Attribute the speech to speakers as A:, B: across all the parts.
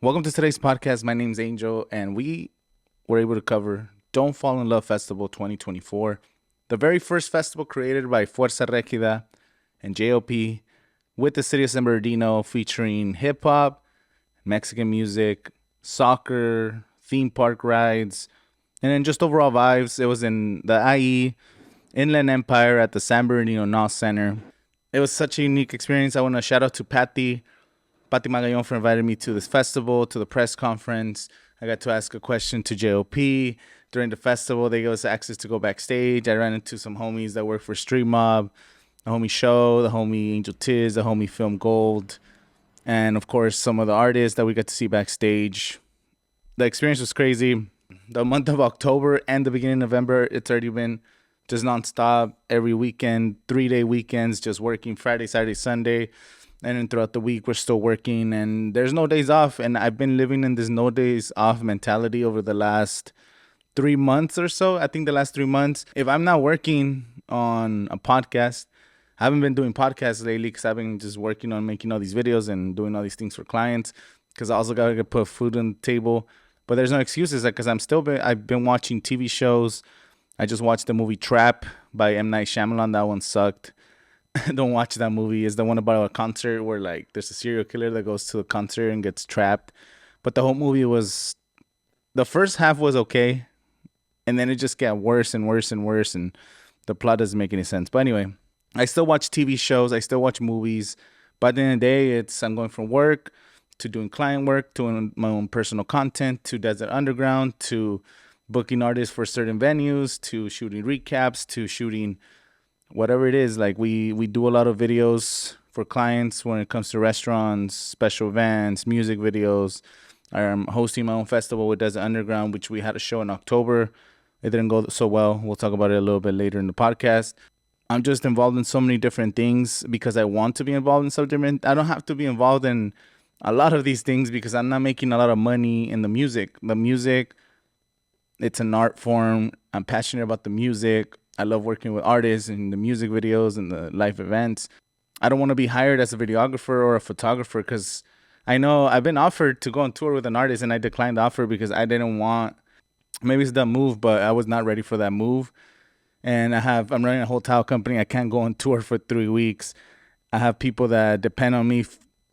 A: Welcome to today's podcast. My name's Angel, and we were able to cover Don't Fall in Love Festival 2024, the very first festival created by Fuerza Regida and JOP with the city of San Bernardino, featuring hip hop, Mexican music, soccer, theme park rides, and then just overall vibes. It was in the IE Inland Empire at the San Bernardino North Center. It was such a unique experience. I want to shout out to Pati Magallon for inviting me to this festival, to the press conference. I got to ask a question to JOP. During the festival, they gave us access to go backstage. I ran into some homies that work for Street Mob, the homie Show, the homie Angel Tiz, the homie Film Gold, and of course, some of the artists that we got to see backstage. The experience was crazy. The month of October and the beginning of November, it's already been just nonstop every weekend, 3-day weekends, just working Friday, Saturday, Sunday. And then throughout the week, we're still working and there's no days off. And I've been living in this no days off mentality over the last 3 months or so. I think the last 3 months, if I'm not working on a podcast, I haven't been doing podcasts lately because I've been just working on making all these videos and doing all these things for clients because I also got to put food on the table. But there's no excuses because I've been watching TV shows. I just watched the movie Trap by M. Night Shyamalan. That one sucked. Don't watch that movie. It's the one about a concert where like there's a serial killer that goes to a concert and gets trapped. But the whole movie was the first half was okay, and then it just got worse and worse and worse, and the plot doesn't make any sense. But anyway, I still watch TV shows. I still watch movies. But at the end of the day, I'm going from work to doing client work to my own personal content to Desert Underground to booking artists for certain venues to shooting recaps to shooting whatever it is. Like we do a lot of videos for clients when it comes to restaurants, special events, music videos. I'm hosting my own festival with Desert Underground, which we had a show in October. It didn't go so well. We'll talk about it a little bit later in the podcast. I'm just involved in so many different things because I want to be involved in so different. I don't have to be involved in a lot of these things because I'm not making a lot of money in the music. The music, it's an art form. I'm passionate about the music. I love working with artists and the music videos and the live events. I don't want to be hired as a videographer or a photographer because I know I've been offered to go on tour with an artist and I declined the offer because I didn't want, maybe it's the move, but I was not ready for that move. And I'm running a hotel company. I can't go on tour for 3 weeks. I have people that depend on me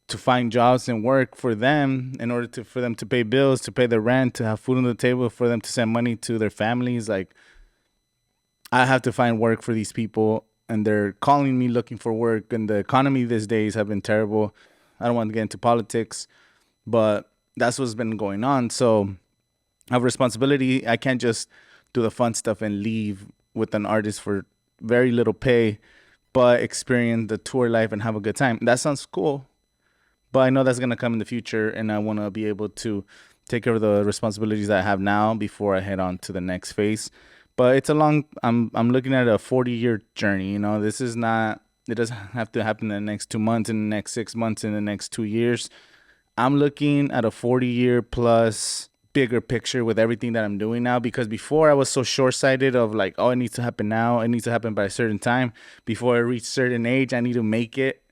A: to find jobs and work for them in order for them to pay bills, to pay their rent, to have food on the table, for them to send money to their families. Like, I have to find work for these people, and they're calling me looking for work. And the economy these days have been terrible. I don't want to get into politics, but that's what's been going on. So I have a responsibility. I can't just do the fun stuff and leave with an artist for very little pay, but experience the tour life and have a good time. That sounds cool, but I know that's gonna come in the future, and I want to be able to take care of the responsibilities that I have now before I head on to the next phase. But it's a long. I'm looking at a 40-year journey. You know, this is not. It doesn't have to happen in the next 2 months, in the next 6 months, in the next 2 years. I'm looking at a 40-year plus bigger picture with everything that I'm doing now, because before I was so short-sighted of like, oh, it needs to happen now. It needs to happen by a certain time. Before I reach certain age, I need to make it.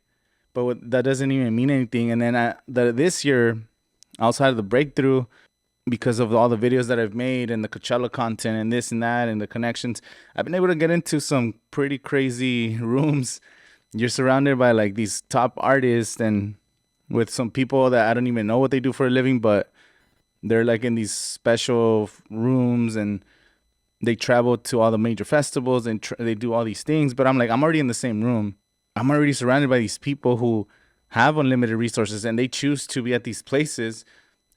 A: But that doesn't even mean anything. And then this year, outside of the breakthrough, because of all the videos that I've made and the Coachella content and this and that and the connections, I've been able to get into some pretty crazy rooms. You're surrounded by like these top artists and with some people that I don't even know what they do for a living, but they're like in these special rooms and they travel to all the major festivals and they do all these things. But I'm like, I'm already in the same room. I'm already surrounded by these people who have unlimited resources and they choose to be at these places.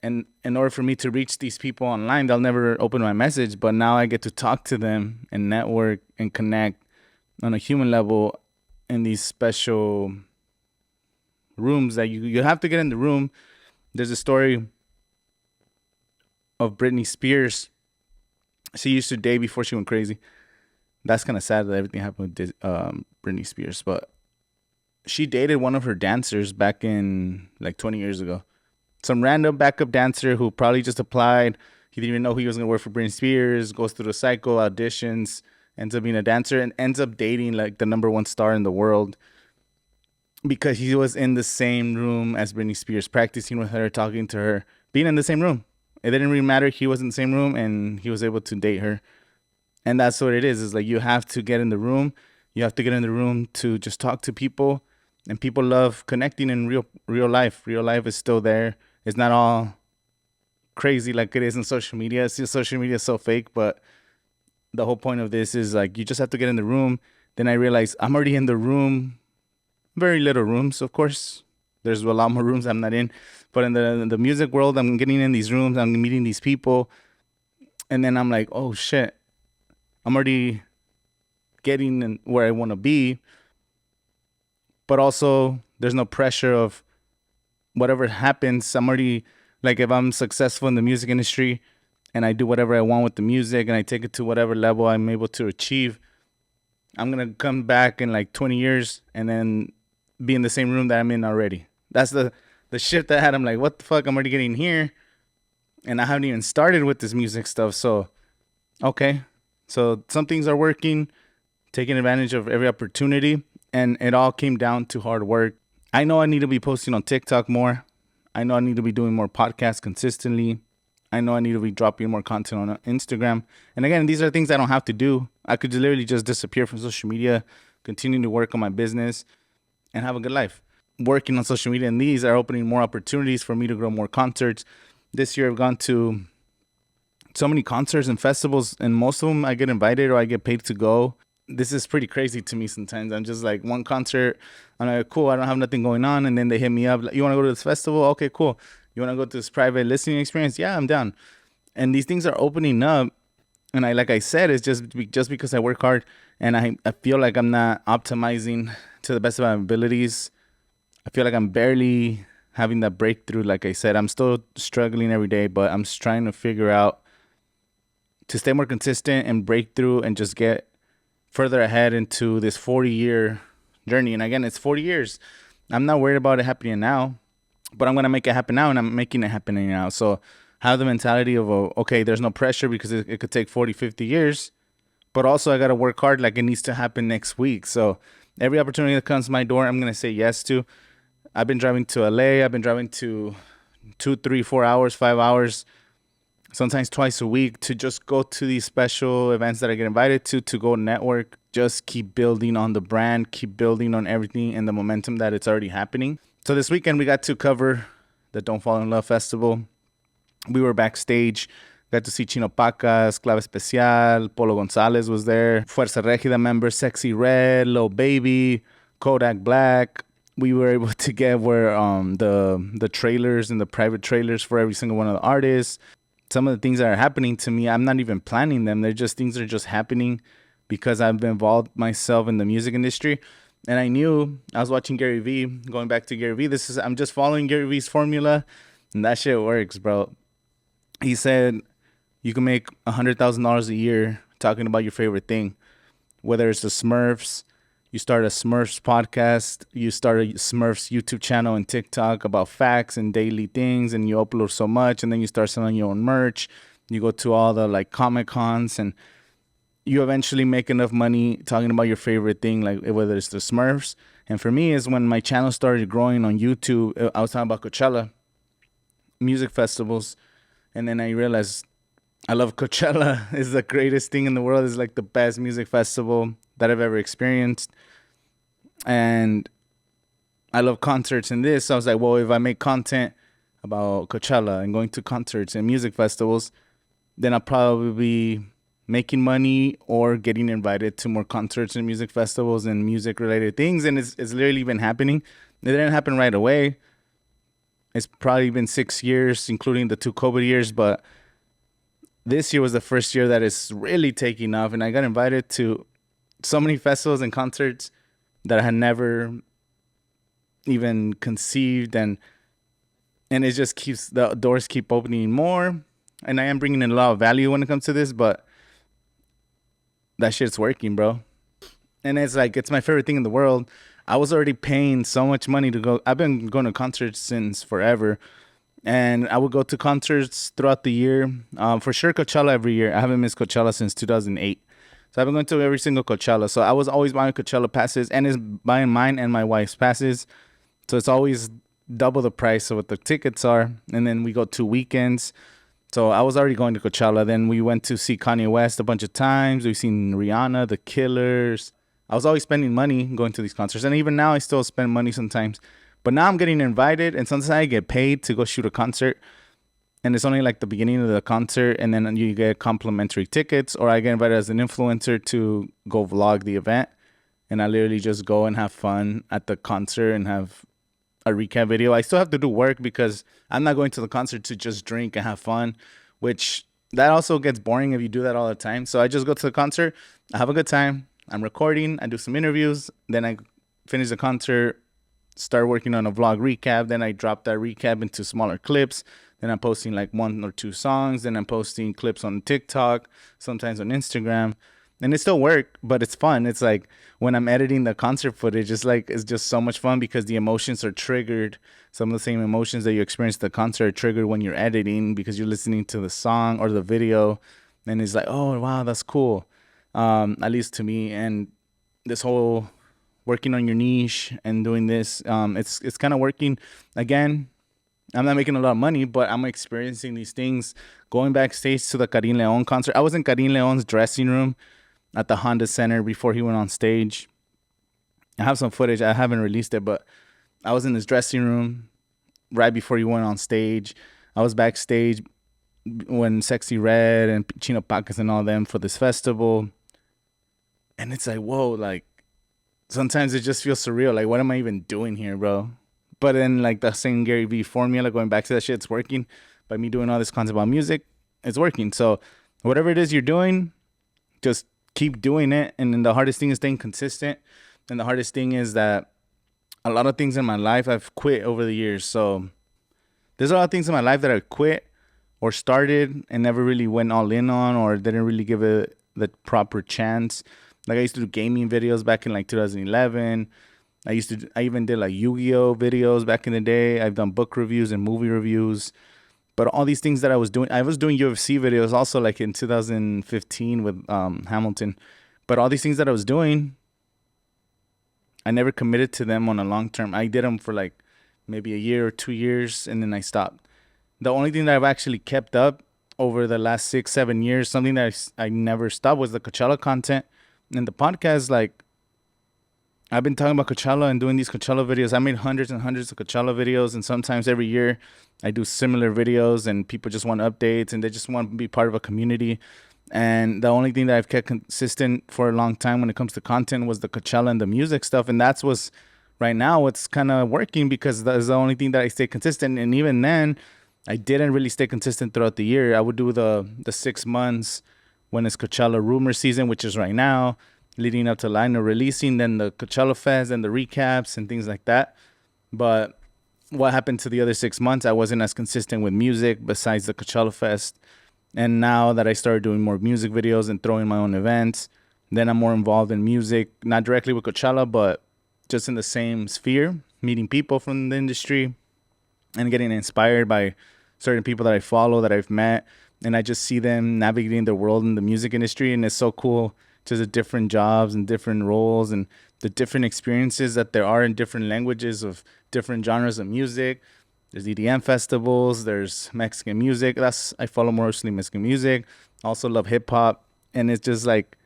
A: And in order for me to reach these people online, they'll never open my message. But now I get to talk to them and network and connect on a human level in these special rooms that you have to get in the room. There's a story of Britney Spears. She used to date before she went crazy. That's kind of sad that everything happened with Britney Spears. But she dated one of her dancers back in like 20 years ago. Some random backup dancer who probably just applied. He didn't even know he was going to work for Britney Spears, goes through the cycle, auditions, ends up being a dancer, and ends up dating like the number one star in the world because he was in the same room as Britney Spears, practicing with her, talking to her, being in the same room. It didn't really matter. He was in the same room and he was able to date her. And that's what it is. It's like you have to get in the room. You have to get in the room to just talk to people. And people love connecting in real life. Real life is still there. It's not all crazy like it is in social media. It's just social media is so fake, but the whole point of this is like you just have to get in the room. Then I realized I'm already in the room. Very little rooms, of course. There's a lot more rooms I'm not in, but in the music world, I'm getting in these rooms. I'm meeting these people, and then I'm like, oh shit, I'm already getting where I want to be. But also, there's no pressure of whatever happens. I'm already like, if I'm successful in the music industry, and I do whatever I want with the music, and I take it to whatever level I'm able to achieve, I'm gonna come back in like 20 years and then be in the same room that I'm in already. That's the shift I had. I'm like, what the fuck? I'm already getting here, and I haven't even started with this music stuff. So, okay, so some things are working, taking advantage of every opportunity, and it all came down to hard work. I know I need to be posting on TikTok more. I know I need to be doing more podcasts consistently. I know I need to be dropping more content on Instagram. And again, these are things I don't have to do. I could literally just disappear from social media, continue to work on my business, and have a good life. Working on social media, and these are opening more opportunities for me to grow more concerts. This year I've gone to so many concerts and festivals, and most of them I get invited or I get paid to go. This is pretty crazy to me sometimes. I'm just like, one concert, I'm like, cool, I don't have nothing going on, and then they hit me up like, you want to go to this festival? Okay, cool. You want to go to this private listening experience? Yeah, I'm down. And these things are opening up, and like I said, it's just because I work hard, and I feel like I'm not optimizing to the best of my abilities. I feel like I'm barely having that breakthrough. Like I said, I'm still struggling every day, but I'm just trying to figure out to stay more consistent and break through and just get further ahead into this 40-year journey. And again, it's 40 years. I'm not worried about it happening now, but I'm going to make it happen now, and I'm making it happening now. So have the mentality of, okay, there's no pressure because it could take 40, 50 years, but also I got to work hard like it needs to happen next week. So every opportunity that comes to my door, I'm going to say yes to. I've been driving to LA. I've been driving to 2, 3, 4 hours, 5 hours, sometimes twice a week to just go to these special events that I get invited to go network, just keep building on the brand, keep building on everything and the momentum that it's already happening. So this weekend we got to cover the Don't Fall in Love Festival. We were backstage, got to see Chino Pacas, Clave Especial, Polo Gonzalez was there, Fuerza Regida members, Sexy Red, Lil Baby, Kodak Black. We were able to get where the trailers and the private trailers for every single one of the artists. Some of the things that are happening to me, I'm not even planning them. They're just things that are just happening because I've been involved myself in the music industry. And I knew, I was watching Gary Vee, going back to Gary Vee. I'm just following Gary Vee's formula, and that shit works, bro. He said you can make $100,000 a year talking about your favorite thing, whether it's the Smurfs. You start a Smurfs podcast, you start a Smurfs YouTube channel and TikTok about facts and daily things, and you upload so much, and then you start selling your own merch. You go to all the like Comic Cons, and you eventually make enough money talking about your favorite thing, like whether it's the Smurfs. And for me, is when my channel started growing on YouTube. I was talking about Coachella, music festivals, and then I realized I love Coachella. It's the greatest thing in the world. It's like the best music festival that I've ever experienced. And I love concerts and this. So I was like, well, if I make content about Coachella and going to concerts and music festivals, then I'll probably be making money or getting invited to more concerts and music festivals and music related things. And it's literally been happening. It didn't happen right away. It's probably been 6 years, including the 2 COVID years, but this year was the first year that it's really taking off, and I got invited to so many festivals and concerts that I had never even conceived, and it just keeps, the doors keep opening more, and I am bringing in a lot of value when it comes to this, but that shit's working, bro. And it's like, it's my favorite thing in the world. I was already paying so much money to go. I've been going to concerts since forever. And I would go to concerts throughout the year. For sure, Coachella every year. I haven't missed Coachella since 2008. So I've been going to every single Coachella. So I was always buying Coachella passes, and it's buying mine and my wife's passes. So it's always double the price of what the tickets are. And then we go 2 weekends. So I was already going to Coachella. Then we went to see Kanye West a bunch of times. We've seen Rihanna, The Killers. I was always spending money going to these concerts. And even now I still spend money sometimes. But now I'm getting invited, and sometimes I get paid to go shoot a concert. And it's only like the beginning of the concert, and then you get complimentary tickets, or I get invited as an influencer to go vlog the event. And I literally just go and have fun at the concert and have a recap video. I still have to do work because I'm not going to the concert to just drink and have fun, which that also gets boring if you do that all the time. So I just go to the concert, I have a good time, I'm recording, I do some interviews, then I finish the concert, start working on a vlog recap, then I drop that recap into smaller clips. Then I'm posting like 1 or 2 songs. Then I'm posting clips on TikTok, sometimes on Instagram. And it still work, but it's fun. It's like when I'm editing the concert footage, it's just so much fun because the emotions are triggered. Some of the same emotions that you experience at the concert are triggered when you're editing because you're listening to the song or the video. And it's like, oh, wow, that's cool. At least to me. And this whole working on your niche and doing this, it's kind of working. Again, I'm not making a lot of money, but I'm experiencing these things. Going backstage to the Karim Leon concert. I was in Karim Leon's dressing room at the Honda Center before he went on stage. I have some footage. I haven't released it, but I was in his dressing room right before he went on stage. I was backstage when Sexy Red and Chino Pacas and all them for this festival. And it's like, whoa, like, sometimes it just feels surreal. Like, what am I even doing here, bro? But then, like, the same Gary Vee formula, going back to that shit, it's working. By me doing all this content about music, it's working. So whatever it is you're doing, just keep doing it. And then the hardest thing is staying consistent. And the hardest thing is that a lot of things in my life I've quit over the years. So there's a lot of things in my life that I quit or started and never really went all in on or didn't really give it the proper chance. Like, I used to do gaming videos back in like 2011. I even did like Yu-Gi-Oh videos back in the day. I've done book reviews and movie reviews. But all these things that I was doing UFC videos also like in 2015 with Hamilton. But all these things that I was doing, I never committed to them on a long term. I did them for like maybe a year or 2 years, and then I stopped. The only thing that I've actually kept up over the last 6-7 years, something that I never stopped, was the Coachella content. And the podcast, like, I've been talking about Coachella and doing these Coachella videos. I made hundreds and hundreds of Coachella videos, and sometimes every year I do similar videos, and people just want updates and they just want to be part of a community. And the only thing that I've kept consistent for a long time when it comes to content was the Coachella and the music stuff. And that's what's right now what's kind of working, because that's the only thing that I stay consistent. And even then, I didn't really stay consistent throughout the year. I would do the 6 months when it's Coachella rumor season, which is right now, leading up to Lino releasing, then the Coachella Fest and the recaps and things like that. But what happened to the other 6 months, I wasn't as consistent with music besides the Coachella Fest. And now that I started doing more music videos and throwing my own events, then I'm more involved in music, not directly with Coachella, but just in the same sphere, meeting people from the industry and getting inspired by certain people that I follow, that I've met. And I just see them navigating the world in the music industry. And it's so cool, just the different jobs and different roles and the different experiences that there are in different languages of different genres of music. There's EDM festivals, there's Mexican music. I follow mostly Mexican music. Also love hip hop. And it's just like,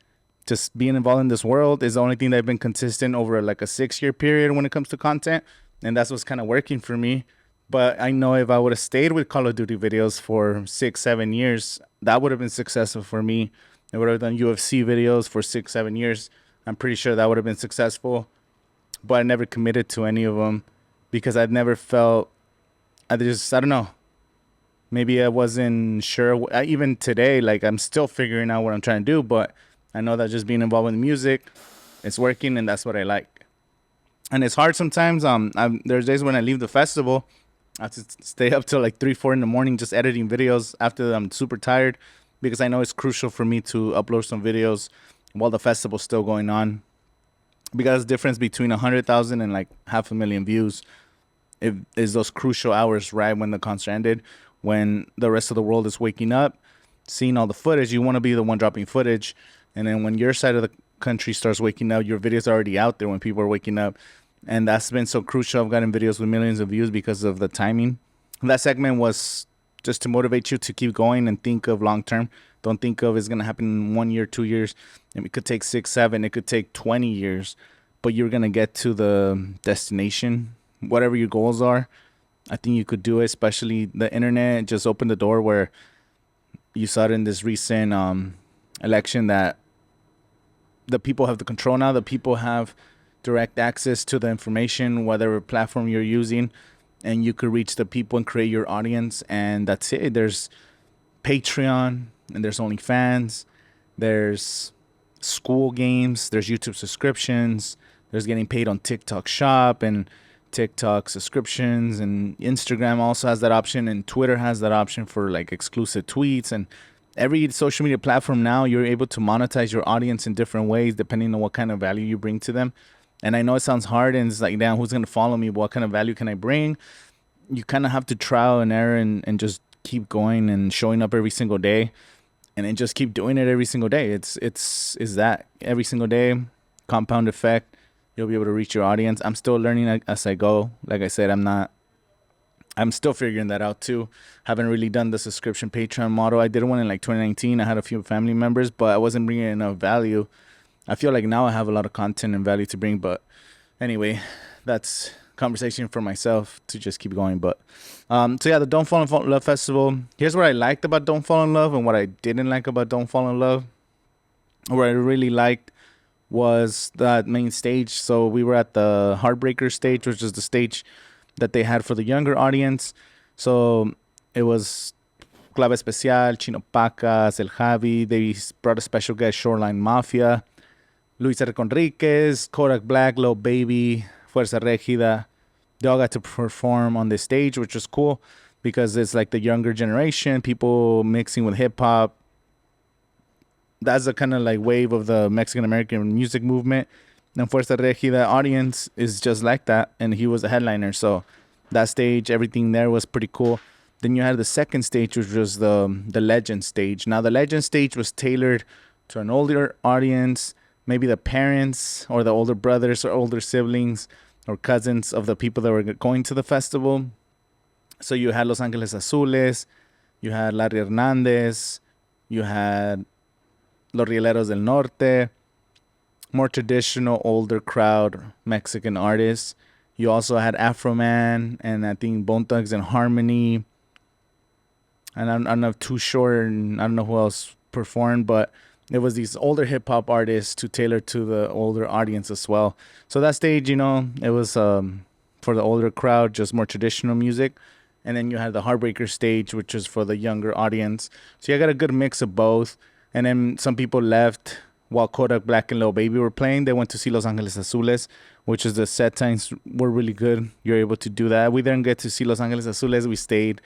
A: just being involved in this world is the only thing that I've been consistent over like a 6-year period when it comes to content. And that's what's kind of working for me. But I know if I would have stayed with Call of Duty videos for 6-7 years, that would have been successful for me. I would have done UFC videos for 6-7 years. I'm pretty sure that would have been successful. But I never committed to any of them because I'd never felt, I don't know. Maybe I wasn't sure. Even today, like, I'm still figuring out what I'm trying to do. But I know that just being involved with music, it's working, and that's what I like. And it's hard sometimes. There's days when I leave the festival, I have to stay up till like 3-4 in the morning just editing videos after I'm super tired, because I know it's crucial for me to upload some videos while the festival's still going on. Because the difference between 100,000 and like 500,000 views is those crucial hours right when the concert ended, when the rest of the world is waking up, seeing all the footage. You want to be the one dropping footage. And then when your side of the country starts waking up, your videos are already out there when people are waking up. and that's been so crucial. I've gotten videos with millions of views because of the timing. That segment was just to motivate you to keep going and think of long term. Don't think of it's gonna happen in 1 year, 2 years. It could take 6, 7. It could take 20 years, but you're gonna get to the destination, whatever your goals are. I think you could do it. Especially the internet just opened the door where you saw it in this recent election that the people have the control now. The people have direct access to the information, whatever platform you're using, and you could reach the people and create your audience. And that's it. There's Patreon, and there's OnlyFans, there's school games, there's YouTube subscriptions, there's getting paid on TikTok Shop and TikTok subscriptions, and Instagram also has that option, and Twitter has that option for like exclusive tweets. And every social media platform now, you're able to monetize your audience in different ways depending on what kind of value you bring to them. And I know it sounds hard, and it's like, damn, who's gonna follow me? What kind of value can I bring? You kind of have to trial and error, and just keep going and showing up every single day, and then just keep doing it every single day. It's that every single day, compound effect. You'll be able to reach your audience. I'm still learning as I go. Like I said, I'm still figuring that out too. Haven't really done the subscription Patreon model. I did one in like 2019. I had a few family members, but I wasn't bringing enough value. I feel like now I have a lot of content and value to bring, but anyway, that's conversation for myself to just keep going. But so yeah, the Don't Fall in Love Festival. Here's what I liked about Don't Fall in Love and what I didn't like about Don't Fall in Love. What I really liked was that main stage. So we were at the Heartbreaker stage, which is the stage that they had for the younger audience. So it was Clave Especial, Chino Pacas, El Javi. They brought a special guest, Shoreline Mafia, Luis R. Conriquez, Kodak Black, Lil Baby, Fuerza Regida. They all got to perform on this stage, which was cool because it's like the younger generation, people mixing with hip hop. That's the kind of like wave of the Mexican American music movement. And Fuerza Regida audience is just like that, and he was a headliner. So that stage, everything there was pretty cool. Then you had the second stage, which was the Legend stage. Now the Legend stage was tailored to an older audience, maybe the parents or the older brothers or older siblings or cousins of the people that were going to the festival. So you had Los Angeles Azules, you had Larry Hernandez, you had Los Rieleros del Norte, more traditional, older crowd Mexican artists. You also had Afro Man, and I think Bone Thugs and Harmony. And I'm not too sure, and I don't know who else performed, but it was these older hip hop artists to tailor to the older audience as well. So that stage, it was for the older crowd, just more traditional music. And then you had the Heartbreaker stage, which is for the younger audience. So you got a good mix of both. And then some people left while Kodak Black and Lil Baby were playing. They went to see Los Angeles Azules, which is the set times were really good. You're able to do that. We didn't get to see Los Angeles Azules. We stayed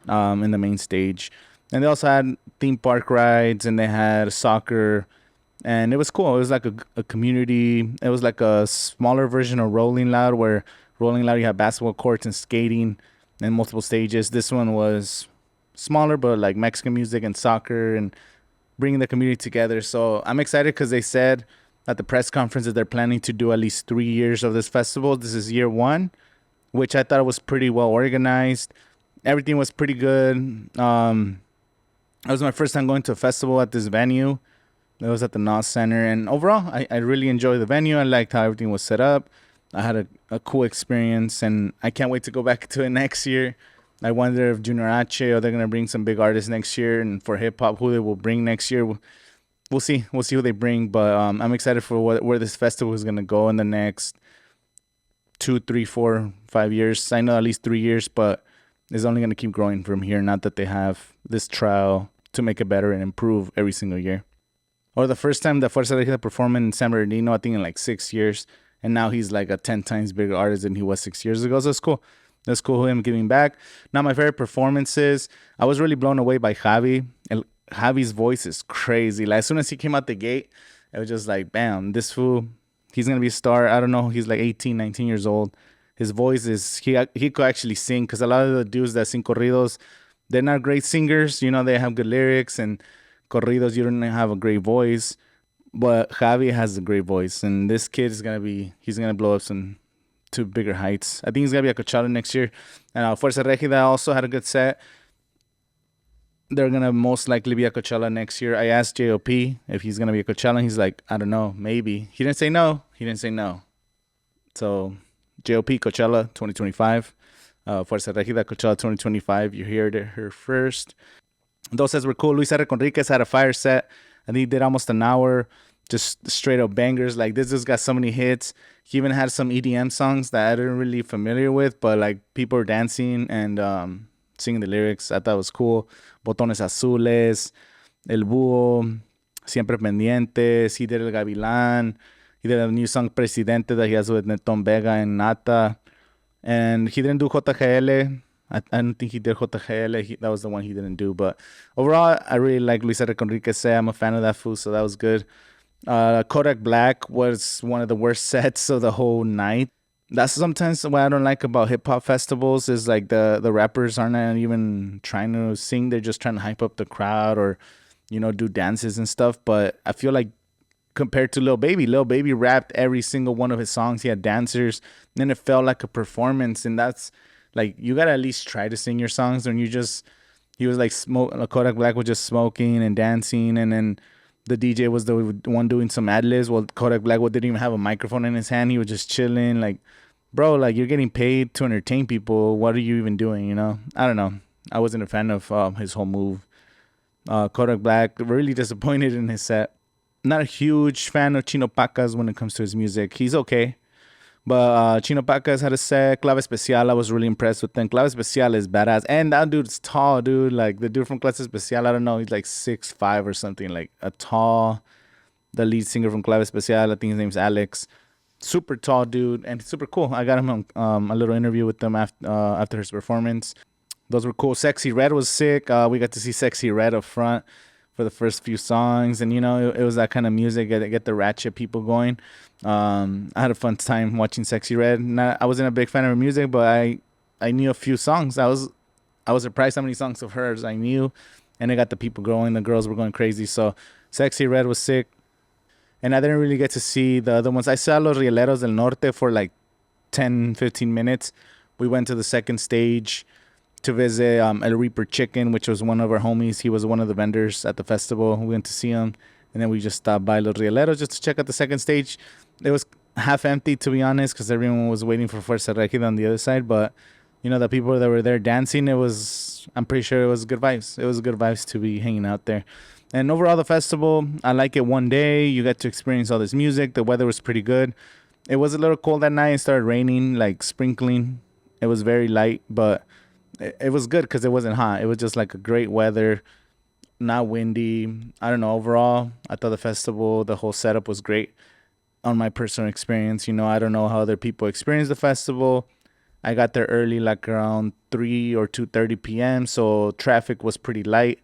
A: in the main stage. And they also had theme park rides, and they had soccer. And it was cool. It was like a community. It was like a smaller version of Rolling Loud, where Rolling Loud, you have basketball courts and skating and multiple stages. This one was smaller, but like Mexican music and soccer and bringing the community together. So I'm excited because they said at the press conference that they're planning to do at least 3 years of this festival. This is year 1, which I thought was pretty well organized. Everything was pretty good. It was my first time going to a festival at this venue. It was at the NOS Center. And overall, I really enjoyed the venue. I liked how everything was set up. I had a cool experience, and I can't wait to go back to it next year. I wonder if Junior H or they're gonna bring some big artists next year, and for hip hop, who they will bring next year. We'll see. We'll see who they bring. But I'm excited for where this festival is gonna go in the next 2, 3, 4, 5 years. I know at least 3 years, but it's only gonna keep growing from here. Not that they have this trial to make it better and improve every single year. Or the first time that Fuerza Regida performed in San Bernardino, I think in like 6 years, and now he's like a 10 times bigger artist than he was 6 years ago. So it's cool. That's cool, him giving back. Now, my favorite performances, I was really blown away by Javi. Javi's voice is crazy. Like, as soon as he came out the gate, it was just like, bam, this fool, he's going to be a star. I don't know, he's like 18, 19 years old. His voice is, he could actually sing, because a lot of the dudes that sing corridos, they're not great singers. They have good lyrics, and corridos, you don't have a great voice. But Javi has a great voice, and this kid is going to be, he's going to blow up some to bigger heights. I think he's gonna be at Coachella next year. And Fuerza Regida also had a good set. They're gonna most likely be at Coachella next year. I asked JOP if he's gonna be at Coachella. He's like, I don't know, maybe. He didn't say no. He didn't say no. So JOP Coachella 2025. Fuerza Regida Coachella 2025. You heard it here first. Those sets were cool. Luis R. Conriquez had a fire set. I think he did almost an hour, just straight up bangers. Like this just got so many hits. He even had some EDM songs that I didn't really familiar with, but like people were dancing and singing the lyrics. I thought it was cool. Botones Azules, El Búho, Siempre Pendientes. He did El Gavilán. He did a new song Presidente that he has with Neton Vega and Nata. And he didn't do JGL. I don't think he did JGL. That was the one he didn't do. But overall, I really like Luis R. Conriquez. I'm a fan of that fool, so that was good. Kodak Black was one of the worst sets of the whole night. That's sometimes what I don't like about hip hop festivals is like the rappers aren't even trying to sing. They're just trying to hype up the crowd or, do dances and stuff. But I feel like compared to Lil Baby rapped every single one of his songs. He had dancers. And it felt like a performance. And that's like, you got to at least try to sing your songs. And he was like, Kodak Black was just smoking and dancing. And then the DJ was the one doing some ad-libs. Well, Kodak Black didn't even have a microphone in his hand. He was just chilling. Like, bro, like, you're getting paid to entertain people. What are you even doing, I don't know. I wasn't a fan of his whole move. Kodak Black, really disappointed in his set. Not a huge fan of Chino Pacas when it comes to his music. He's okay. But Chino Pacas had a set. Clave Especial, I was really impressed with them. Clave Especial is badass. And that dude's tall, dude. Like, the dude from Clave Especial, I don't know. He's like 6'5" or something. Like, the lead singer from Clave Especial, I think his name's Alex. Super tall dude. And super cool. I got him on a little interview with them after his performance. Those were cool. Sexy Red was sick. We got to see Sexy Red up front for the first few songs, and it was that kind of music that get the ratchet people going. I had a fun time watching Sexy Red. I wasn't a big fan of her music, but I knew a few songs. I was surprised how many songs of hers I knew, and it got the people going. The girls were going crazy. So Sexy Red was sick, and I didn't really get to see the other ones. I saw Los Rieleros del Norte for like 10-15 minutes. We went to the second stage to visit El Reaper Chicken, which was one of our homies. He was one of the vendors at the festival. We went to see him, and then we just stopped by Los Rieleros just to check out the second stage. It was half empty, to be honest, because everyone was waiting for Fuerza Regida on the other side. But, the people that were there dancing, I'm pretty sure it was good vibes. It was good vibes to be hanging out there. And overall, the festival, I like it one day. You get to experience all this music. The weather was pretty good. It was a little cold that night. It started raining, like sprinkling. It was very light, but it was good because it wasn't hot. It was just like a great weather, not windy. I don't know. Overall, I thought the festival, the whole setup was great on my personal experience. I don't know how other people experience the festival. I got there early, like around 3 or 2:30 p.m., so traffic was pretty light.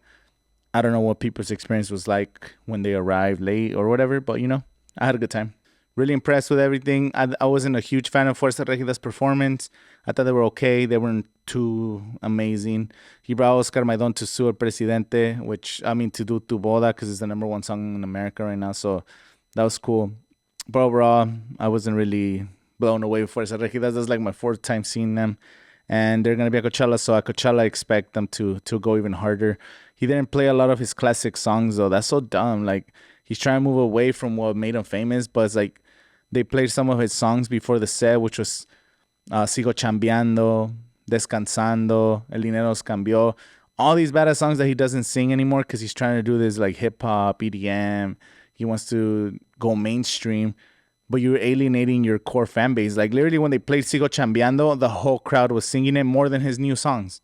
A: I don't know what people's experience was like when they arrived late or whatever, but, I had a good time. Really impressed with everything. I wasn't a huge fan of Fuerza Regida's performance. I thought they were okay. They weren't too amazing. He brought Oscar Maidon to Su El Presidente, to do Tu Boda, because it's the number one song in America right now. So that was cool. But overall, I wasn't really blown away with Fuerza Regida. That's like my fourth time seeing them. And they're going to be at Coachella. So at Coachella, I expect them to go even harder. He didn't play a lot of his classic songs, though. That's so dumb. Like, he's trying to move away from what made him famous, but it's like they played some of his songs before the set, which was Sigo Chambeando, Descansando, El Dinero Nos Cambió. All these badass songs that he doesn't sing anymore because he's trying to do this like hip-hop, EDM. He wants to go mainstream, but you're alienating your core fan base. Like, literally, when they played Sigo Chambeando, the whole crowd was singing it more than his new songs.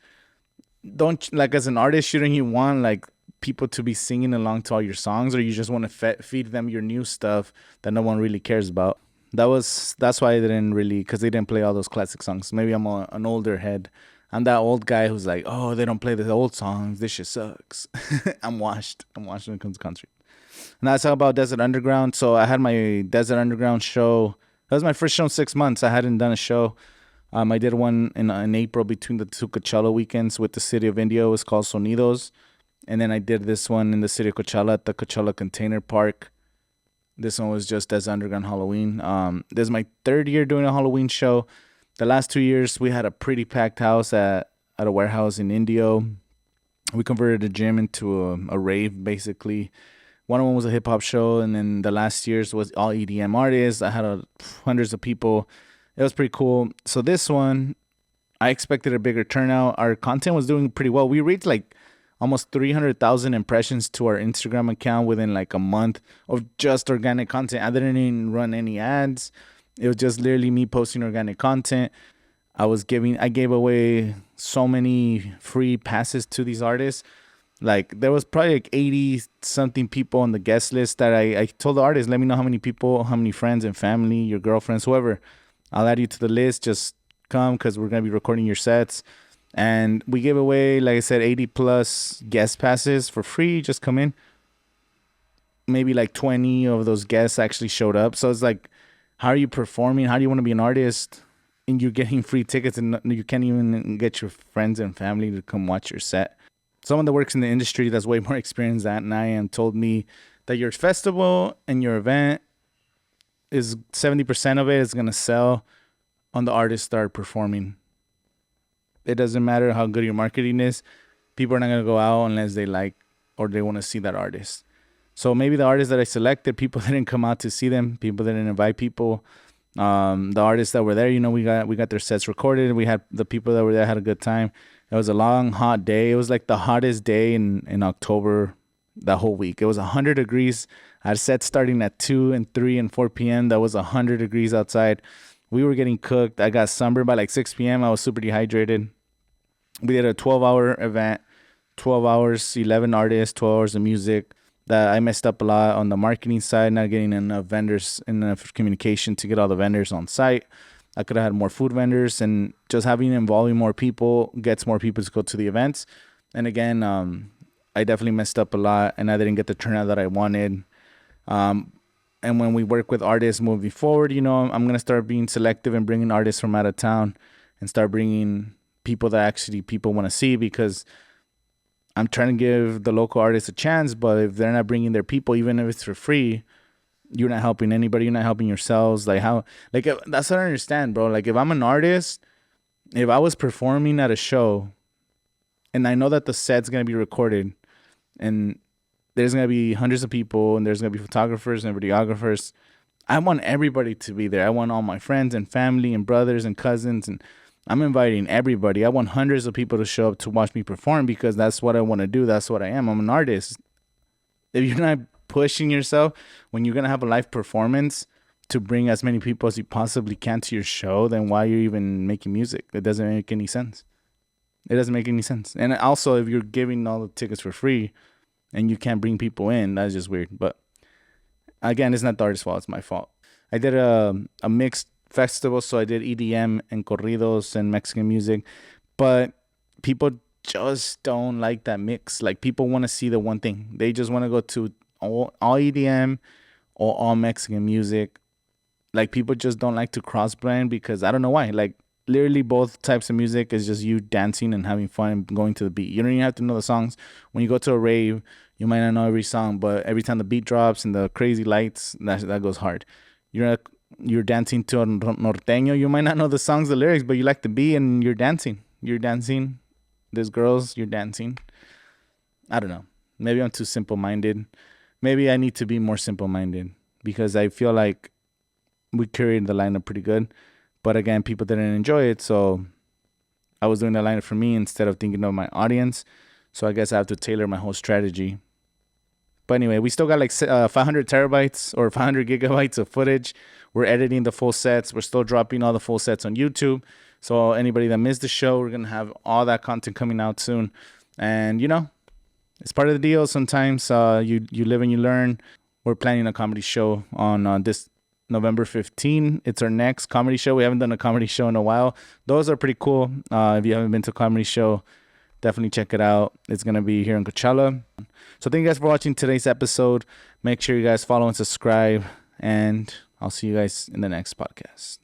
A: As an artist, shouldn't you want, like, people to be singing along to all your songs, or you just want to feed them your new stuff that no one really cares about? That's why I didn't really, because they didn't play all those classic songs. Maybe I'm an older head. I'm that old guy who's like, oh, they don't play the old songs. This shit sucks. I'm washed when it comes to country. And that's all about Desert Underground. So I had my Desert Underground show. That was my first show in 6 months. I hadn't done a show. I did one in April between the two Coachella weekends with the city of India. It was called Sonidos. And then I did this one in the city of Coachella at the Coachella Container Park. This one was just as Underground Halloween. This is my third year doing a Halloween show. The last 2 years, we had a pretty packed house at a warehouse in Indio. We converted a gym into a rave, basically. One of them was a hip hop show, and then the last year's was all EDM artists. I had hundreds of people. It was pretty cool. So this one, I expected a bigger turnout. Our content was doing pretty well. We reached like almost 300,000 impressions to our Instagram account within like a month of just organic content. I didn't even run any ads. It was just literally me posting organic content. I gave away so many free passes to these artists. Like there was probably like 80 something people on the guest list that I told the artists, let me know how many people, how many friends and family, your girlfriends, whoever. I'll add you to the list. Just come because we're going to be recording your sets. And we gave away, like I said, 80 plus guest passes for free. Just come in. Maybe like 20 of those guests actually showed up. So it's like, how are you performing? How do you want to be an artist? And you're getting free tickets and you can't even get your friends and family to come watch your set. Someone that works in the industry that's way more experienced than I am told me that your festival and your event is 70% of it is going to sell on the artists that are performing. It doesn't matter how good your marketing is. People are not going to go out unless they like or they want to see that artist. So maybe the artists that I selected, people didn't come out to see them. People didn't invite people. The artists that were there, we got their sets recorded. We had the people that were there had a good time. It was a long, hot day. It was like the hottest day in October that whole week. It was 100 degrees. I had sets starting at 2 and 3 and 4 p.m. That was 100 degrees outside. We were getting cooked. I got sunburned by like 6 p.m. I was super dehydrated. We did a 12-hour event, 12 hours, 11 artists, 12 hours of music. That I messed up a lot on the marketing side, not getting enough vendors, enough communication to get all the vendors on site. I could have had more food vendors, and just having involving more people gets more people to go to the events. And again, I definitely messed up a lot, and I didn't get the turnout that I wanted. And when we work with artists moving forward, I'm going to start being selective and bringing artists from out of town and start bringing people that actually people want to see, because I'm trying to give the local artists a chance. But if they're not bringing their people, even if it's for free, you're not helping anybody. You're not helping yourselves. That's what I understand, bro. Like, if I'm an artist, if I was performing at a show and I know that the set's going to be recorded and there's going to be hundreds of people and there's going to be photographers and videographers, I want everybody to be there. I want all my friends and family and brothers and cousins, and I'm inviting everybody. I want hundreds of people to show up to watch me perform, because that's what I want to do. That's what I am. I'm an artist. If you're not pushing yourself when you're going to have a live performance to bring as many people as you possibly can to your show, then why are you even making music? It doesn't make any sense. It doesn't make any sense. And also, if you're giving all the tickets for free and you can't bring people in, that's just weird. But again, it's not the artist's fault. It's my fault. I did a mixed festival, so I did EDM and corridos and Mexican music, but people just don't like that mix. Like, people want to see the one thing. They just want to go to all EDM or all Mexican music. Like, people just don't like to cross blend, because I don't know why. Like, literally both types of music is just you dancing and having fun and going to the beat. You don't even have to know the songs. When you go to a rave, you might not know every song, but every time the beat drops and the crazy lights, that goes hard. You're dancing to a norteño. You might not know the songs, the lyrics, but you like the beat and you're dancing. You're dancing. There's girls, you're dancing. I don't know. Maybe I'm too simple-minded. Maybe I need to be more simple-minded, because I feel like we curated the lineup pretty good. But again, people didn't enjoy it, so I was doing the lineup for me instead of thinking of my audience. So I guess I have to tailor my whole strategy. But anyway, we still got like 500 terabytes or 500 gigabytes of footage. We're editing the full sets. We're still dropping all the full sets on YouTube. So anybody that missed the show, we're going to have all that content coming out soon. And, it's part of the deal. Sometimes you live and you learn. We're planning a comedy show on this November 15. It's our next comedy show. We haven't done a comedy show in a while. Those are pretty cool. If you haven't been to a comedy show, definitely check it out. It's going to be here in Coachella. So thank you guys for watching today's episode. Make sure you guys follow and subscribe, and I'll see you guys in the next podcast.